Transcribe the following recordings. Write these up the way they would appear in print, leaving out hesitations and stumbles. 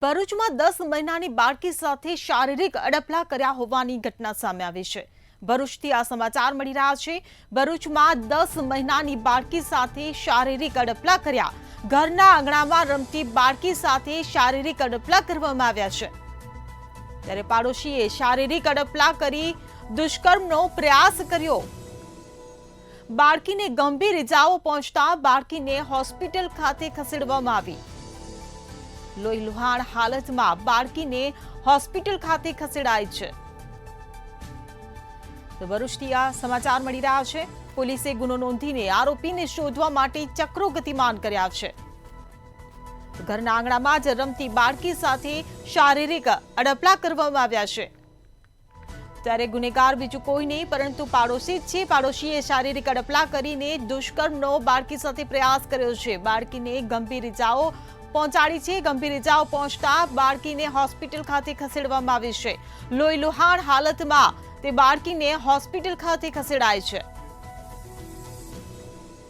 ભરૂચમાં 10 મહિનાની બાળકી સાથે શારીરિક અડપલા કર્યા હોવાની ઘટના સામે આવી છે। ભરૂચથી આ સમાચાર મળી રહ્યા છે। ભરૂચમાં 10 મહિનાની બાળકી સાથે શારીરિક અડપલા કર્યા। ઘરના આંગણામાં રમતી બાળકી સાથે શારીરિક અડપલા કરવામાં આવ્યા છે। ત્યારે પાડોશીએ શારીરિક અડપલા કરી દુષ્કર્મનો પ્રયાસ કર્યો। બાળકીને ગંભીર ઇજાઓ પહોંચતા બાળકીને હોસ્પિટલ ખાતે ખસેડવામાં આવી। લોહીલુહાણ હાલતમાં બાળકીને હોસ્પિટલ ખાતે ખસેડાઈ છે। તો ભરૂચથી આ સમાચાર મળી રહ્યા છે। પોલીસે ગુનો નોંધીને આરોપીને શોધવા માટે ચક્રો ગતિમાન કર્યા છે। ઘરના આંગણામાં જ રમતી બાળકી સાથે શારીરિક અડપલા કરવામાં આવ્યા છે। ત્યારે ગુનેગાર બીજું કોઈ નહીં પરંતુ પાડોશી જ છે। પાડોશીએ શારીરિક અડપલા કરીને દુષ્કર્મનો બાળકી સાથે પ્રયાસ કર્યો છે। બાળકીને ગંભીર ઇજાઓ પહોંચાડી છે। ગંભીર ઇજાઓ પહોંચતા બાળકીને હોસ્પિટલ ખાતે ખસેડવામાં આવી છે। લોહીલુહાણ હાલતમાં તે બાળકીને હોસ્પિટલ ખાતે ખસેડાઈ છે।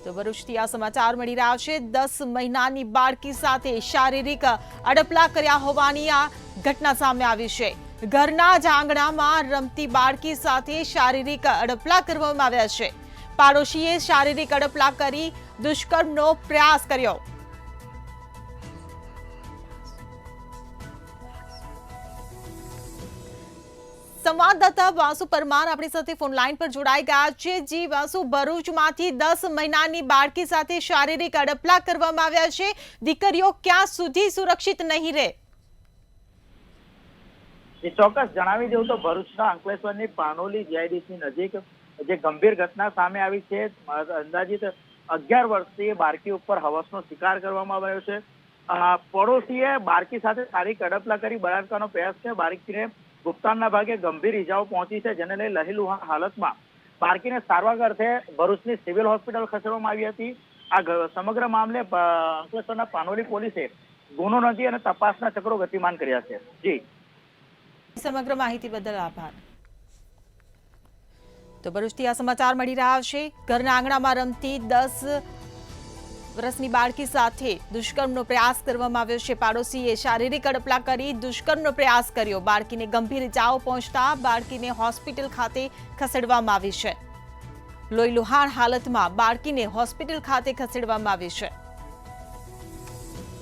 તો ભરૂચથી આ સમાચાર મળી રહ્યા છે। 10 મહિનાની બાળકી સાથે શારીરિક અડપલા કર્યા હોવાની આ ઘટના સામે આવી છે। ઘરના જ આંગણામાં રમતી બાળકી સાથે શારીરિક અડપલા કરવામાં આવ્યા છે। પાડોશીએ શારીરિક અડપલા કરી દુષ્કર્મનો પ્રયાસ કર્યો। સંવાદદાતા વાસુ પરમાર આપણી સાથે ફોન લાઈન પર જોડાઈ ગયા છે। જી વાસુ, ભરૂચમાંથી 10 મહિનાની બાળકી સાથે શારીરિક અડપલા કરવામાં આવ્યા છે। દીકરીઓ ક્યાં સુધી સુરક્ષિત નહીં રહે? એ ચોક્કસ જણાવી દઉં તો ભરૂચના અંકલેશ્વરની પાનોલી જીઆઈડીસી નજીક જે ગંભીર ઘટના સામે આવી છે। અંદાજિત 11 વર્ષીય બાળકી ઉપર હવસનો શિકાર કરવામાં આવ્યો છે। પડોશીએ બાળકી સાથે શારીરિક અડપલા કરી બળાત્કારનો પ્રયાસ છે। બાળકીને ગુપ્તાનના ભાગે ગંભીર ઇજાઓ પહોંચી છે, જેને લઈ લહીલુહાણ હાલતમાં બાળકીને સારવાર અર્થે ભરૂચની સિવિલ હોસ્પિટલ ખસેડવામાં આવી હતી। આ સમગ્ર મામલે અંકલેશ્વરના પાનોલી પોલીસે ગુનો નોંધી અને તપાસના ચક્રો ગતિમાન કર્યા છે। જી, સમગ્ર માહિતી બદલ આભાર। તો ભરૂચથી આ સમાચાર મળી રહ્યા છે। ઘરના આંગણામાં રમતી 10 વર્ષની બાળકી સાથે દુષ્કર્મનો પ્રયાસ કરવામાં આવ્યો છે। પાડોશીએ શારીરિક અડપલા કરી દુષ્કર્મનો પ્રયાસ કર્યો। બાળકીને ગંભીર ઇજાઓ પહોંચતા બાળકીને હોસ્પિટલ ખાતે ખસેડવામાં આવી છે। લોહીલુહાણ હાલતમાં બાળકીને હોસ્પિટલ ખાતે ખસેડવામાં આવી છે।